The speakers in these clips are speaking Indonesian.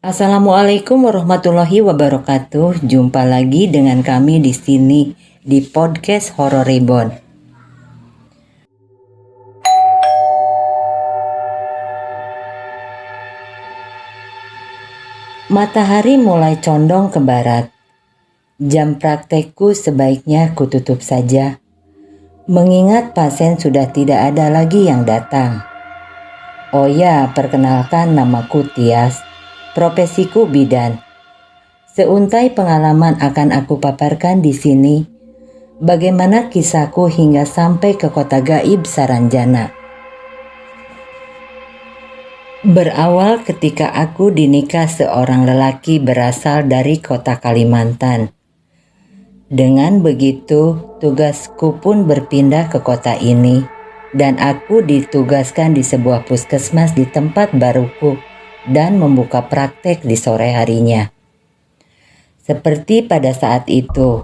Assalamualaikum warahmatullahi wabarakatuh. Jumpa lagi dengan kami di sini di podcast Horor Reborn. Matahari mulai condong ke barat. Jam praktekku sebaiknya kututup saja, mengingat pasien sudah tidak ada lagi yang datang. Oh ya, perkenalkan, namaku Tias. Profesiku bidan. Seuntai pengalaman akan aku paparkan di sini. Bagaimana kisahku hingga sampai ke kota gaib Saranjana. Berawal ketika aku dinikah seorang lelaki berasal dari kota Kalimantan. Dengan begitu, tugasku pun berpindah ke kota ini dan aku ditugaskan di sebuah puskesmas di tempat baruku dan membuka praktek di sore harinya. Seperti pada saat itu,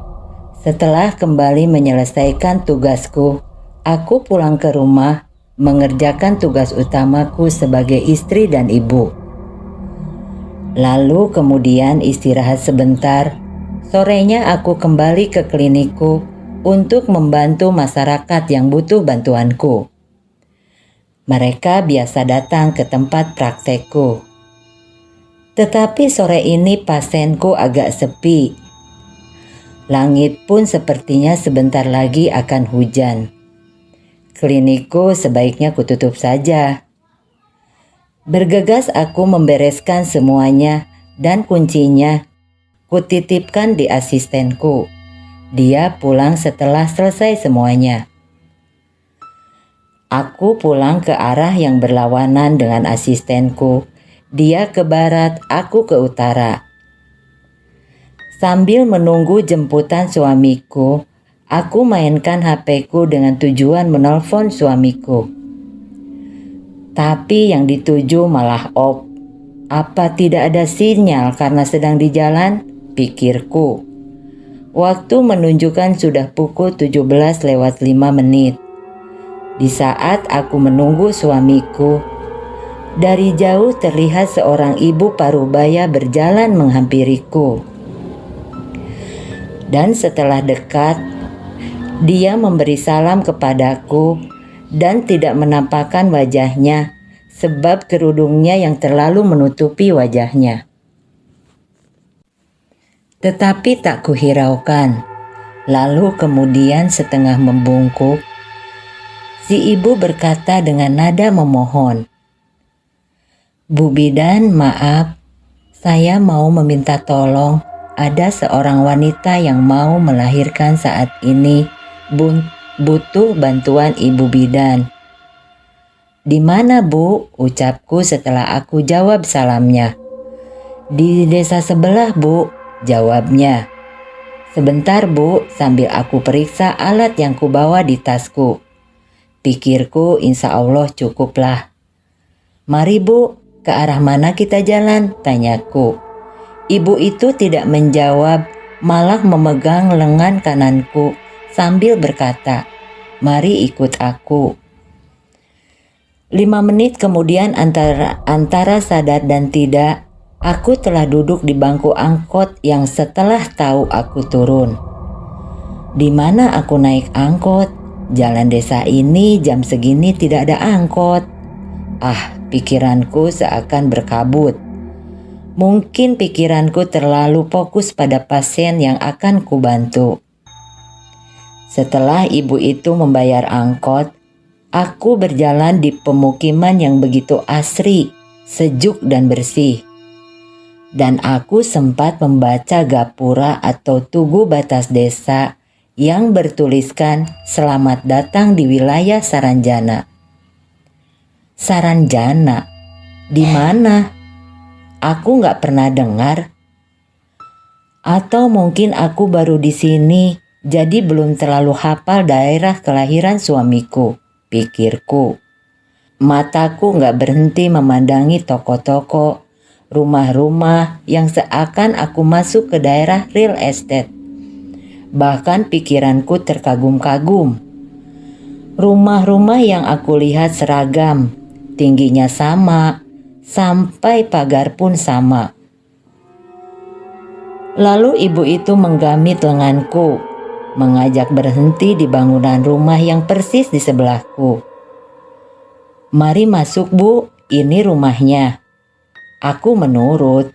setelah kembali menyelesaikan tugasku, aku pulang ke rumah mengerjakan tugas utamaku sebagai istri dan ibu. Lalu kemudian istirahat sebentar, sorenya aku kembali ke klinikku untuk membantu masyarakat yang butuh bantuanku. Mereka biasa datang ke tempat praktekku. Tetapi sore ini pasienku agak sepi. Langit pun sepertinya sebentar lagi akan hujan. Klinikku sebaiknya kututup saja. Bergegas aku membereskan semuanya dan kuncinya kutitipkan di asistenku. Dia pulang setelah selesai semuanya. Aku pulang ke arah yang berlawanan dengan asistenku. Dia ke barat, aku ke utara. Sambil menunggu jemputan suamiku, aku mainkan HP-ku dengan tujuan menelpon suamiku. Tapi yang dituju malah off. Apa tidak ada sinyal karena sedang di jalan? Pikirku. Waktu menunjukkan sudah pukul 17:05. Di saat aku menunggu suamiku, dari jauh terlihat seorang ibu parubaya berjalan menghampiriku. Dan setelah dekat, dia memberi salam kepadaku dan tidak menampakkan wajahnya sebab kerudungnya yang terlalu menutupi wajahnya. Tetapi tak kuhiraukan. Lalu kemudian setengah membungkuk, si ibu berkata dengan nada memohon, "Bu bidan, maaf, saya mau meminta tolong. Ada seorang wanita yang mau melahirkan saat ini, butuh bantuan ibu bidan." "Di mana, Bu?" ucapku setelah aku jawab salamnya. "Di desa sebelah, Bu," jawabnya. "Sebentar, Bu," sambil aku periksa alat yang kubawa di tasku. Pikirku, insya Allah cukuplah. "Mari, Bu, ke arah mana kita jalan?" tanyaku. Ibu itu tidak menjawab, malah memegang lengan kananku sambil berkata, "Mari ikut aku." 5 menit kemudian antara sadar dan tidak, aku telah duduk di bangku angkot yang setelah tahu aku turun. Di mana aku naik angkot? Jalan desa ini jam segini tidak ada angkot. Pikiranku seakan berkabut. Mungkin pikiranku terlalu fokus pada pasien yang akan kubantu. Setelah ibu itu membayar angkot, aku berjalan di pemukiman yang begitu asri, sejuk dan bersih. Dan aku sempat membaca gapura atau tugu batas desa yang bertuliskan "Selamat datang di wilayah Saranjana." Saranjana? Di mana? Aku gak pernah dengar. Atau mungkin aku baru di sini, jadi belum terlalu hafal daerah kelahiran suamiku, pikirku. Mataku gak berhenti memandangi toko-toko, rumah-rumah yang seakan aku masuk ke daerah real estate. Bahkan pikiranku terkagum-kagum. Rumah-rumah yang aku lihat seragam, tingginya sama, sampai pagar pun sama, Lalu ibu itu menggamit lenganku, mengajak berhenti di bangunan rumah yang persis di sebelahku. "Mari masuk, Bu, ini rumahnya." Aku menurut.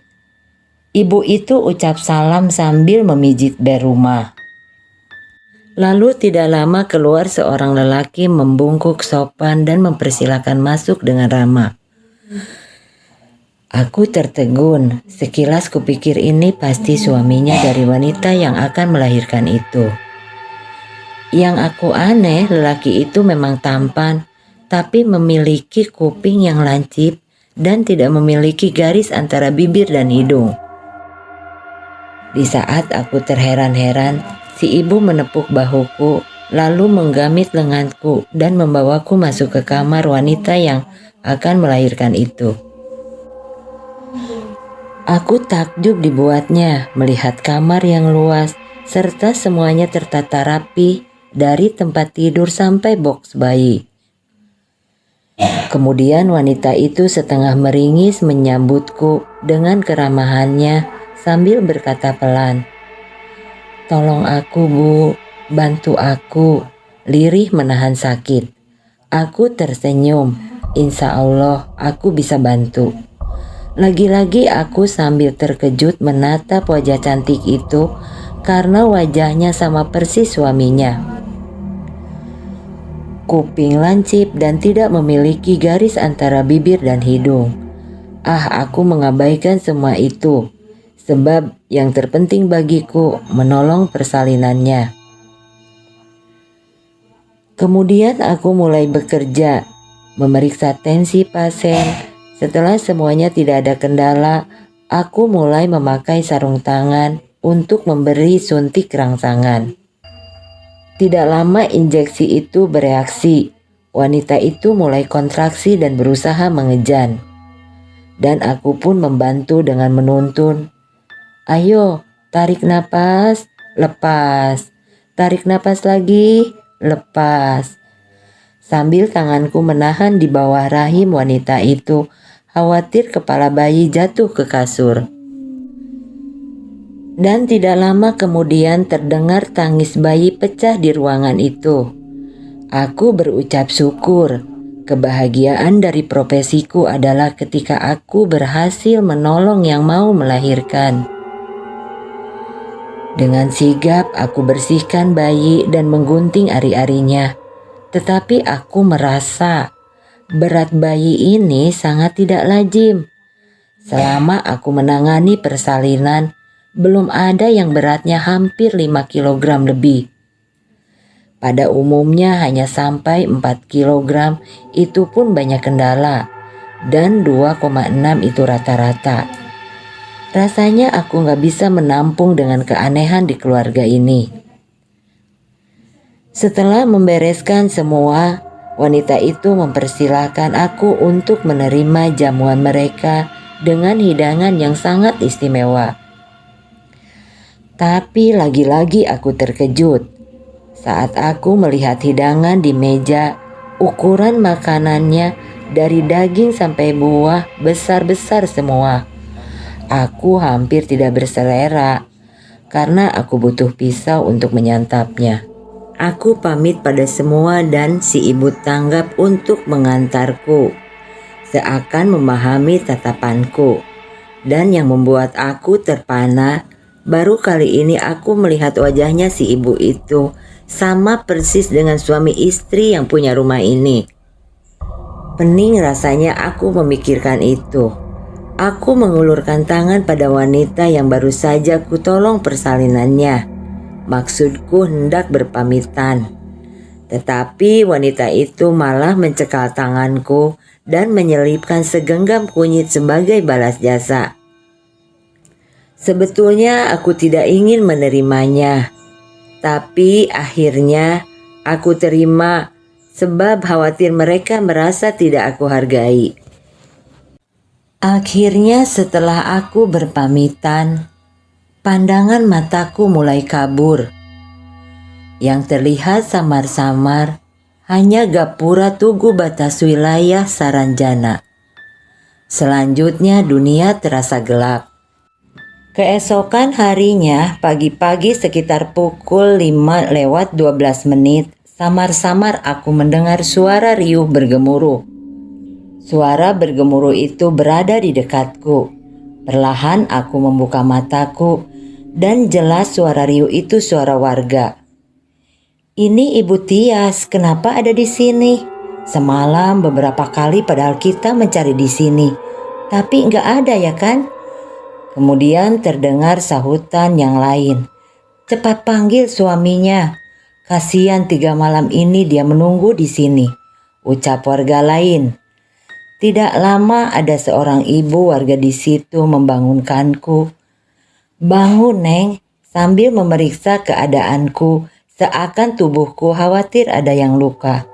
Ibu itu ucap salam sambil memijit bel rumah. Lalu tidak lama keluar seorang lelaki membungkuk sopan dan mempersilakan masuk dengan ramah. Aku tertegun, sekilas kupikir ini pasti suaminya dari wanita yang akan melahirkan itu. Yang aku aneh, lelaki itu memang tampan, tapi memiliki kuping yang lancip dan tidak memiliki garis antara bibir dan hidung. Di saat aku terheran-heran, si ibu menepuk bahuku, lalu menggamit lenganku dan membawaku masuk ke kamar wanita yang akan melahirkan itu. Aku takjub dibuatnya melihat kamar yang luas serta semuanya tertata rapi dari tempat tidur sampai boks bayi. Kemudian wanita itu setengah meringis menyambutku dengan keramahannya sambil berkata pelan, "Tolong aku, Bu, bantu aku." Lirih menahan sakit. Aku tersenyum, insya Allah aku bisa bantu. Lagi-lagi aku sambil terkejut menatap wajah cantik itu karena wajahnya sama persis suaminya. Kuping lancip dan tidak memiliki garis antara bibir dan hidung. Aku mengabaikan semua itu, sebab yang terpenting bagiku menolong persalinannya. Kemudian aku mulai bekerja, memeriksa tensi pasien. Setelah semuanya tidak ada kendala, aku mulai memakai sarung tangan untuk memberi suntik rangsangan. Tidak lama injeksi itu bereaksi. Wanita itu mulai kontraksi dan berusaha mengejan. Dan aku pun membantu dengan menuntun. "Ayo, tarik napas, lepas. Tarik napas lagi, lepas." Sambil tanganku menahan di bawah rahim wanita itu, khawatir kepala bayi jatuh ke kasur. Dan tidak lama kemudian terdengar tangis bayi pecah di ruangan itu. Aku berucap syukur. Kebahagiaan dari profesiku adalah ketika aku berhasil menolong yang mau melahirkan. Dengan sigap aku bersihkan bayi dan menggunting ari-arinya. Tetapi aku merasa berat bayi ini sangat tidak lazim. Selama aku menangani persalinan, belum ada yang beratnya hampir 5 kg lebih. Pada umumnya hanya sampai 4 kg, itu pun banyak kendala, dan 2,6 itu rata-rata. Rasanya aku gak bisa menampung dengan keanehan di keluarga ini. Setelah membereskan semua, wanita itu mempersilahkan aku untuk menerima jamuan mereka dengan hidangan yang sangat istimewa. Tapi lagi-lagi aku terkejut saat aku melihat hidangan di meja. Ukuran makanannya dari daging sampai buah besar-besar semua. Aku hampir tidak berselera karena aku butuh pisau untuk menyantapnya. Aku pamit pada semua dan si ibu tanggap untuk mengantarku, seakan memahami tatapanku. Dan yang membuat aku terpana, baru kali ini aku melihat wajahnya si ibu itu sama persis dengan suami istri yang punya rumah ini. Pening rasanya aku memikirkan itu. Aku mengulurkan tangan pada wanita yang baru saja kutolong persalinannya. Maksudku hendak berpamitan. Tetapi wanita itu malah mencekal tanganku dan menyelipkan segenggam kunyit sebagai balas jasa. Sebetulnya aku tidak ingin menerimanya. Tapi akhirnya aku terima sebab khawatir mereka merasa tidak aku hargai. Akhirnya setelah aku berpamitan, pandangan mataku mulai kabur. Yang terlihat samar-samar hanya gapura tugu batas wilayah Saranjana. Selanjutnya dunia terasa gelap. Keesokan harinya, pagi-pagi sekitar pukul 5:12, samar-samar aku mendengar suara riuh bergemuruh. Suara bergemuruh itu berada di dekatku. Perlahan aku membuka mataku dan jelas suara riuh itu suara warga. "Ini Ibu Tias, kenapa ada di sini? Semalam beberapa kali padahal kita mencari di sini, tapi nggak ada ya kan?" Kemudian terdengar sahutan yang lain. "Cepat panggil suaminya. Kasihan 3 malam ini dia menunggu di sini," ucap warga lain. Tidak lama ada seorang ibu warga di situ membangunkanku. "Bangun, Neng," sambil memeriksa keadaanku seakan tubuhku khawatir ada yang luka.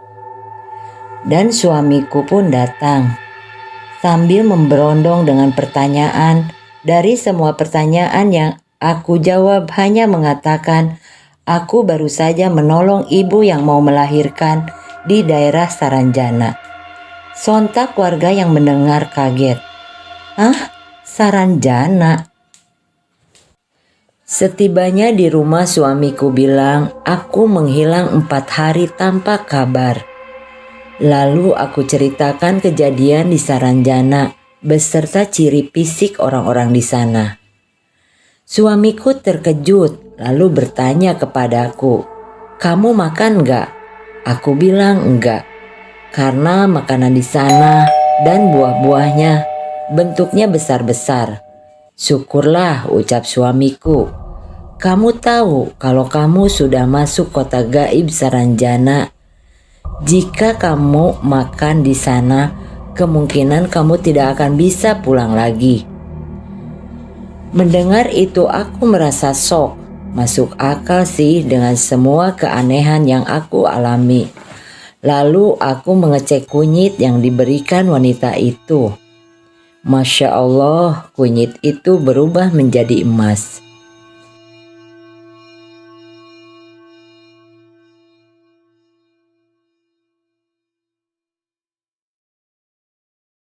Dan suamiku pun datang sambil memberondong dengan pertanyaan. Dari semua pertanyaan yang aku jawab hanya mengatakan aku baru saja menolong ibu yang mau melahirkan di daerah Saranjana. Sontak warga yang mendengar kaget. "Hah? Saranjana?" Setibanya di rumah suamiku bilang aku menghilang 4 hari tanpa kabar. Lalu aku ceritakan kejadian di Saranjana beserta ciri fisik orang-orang di sana. Suamiku terkejut lalu bertanya kepadaku, "Kamu makan enggak?" Aku bilang enggak, karena makanan di sana dan buah-buahnya bentuknya besar-besar. "Syukurlah," ucap suamiku. "Kamu tahu kalau kamu sudah masuk kota gaib Saranjana. Jika kamu makan di sana, kemungkinan kamu tidak akan bisa pulang lagi." Mendengar itu aku merasa shock. Masuk akal sih dengan semua keanehan yang aku alami. Lalu aku mengecek kunyit yang diberikan wanita itu. Masya Allah, kunyit itu berubah menjadi emas.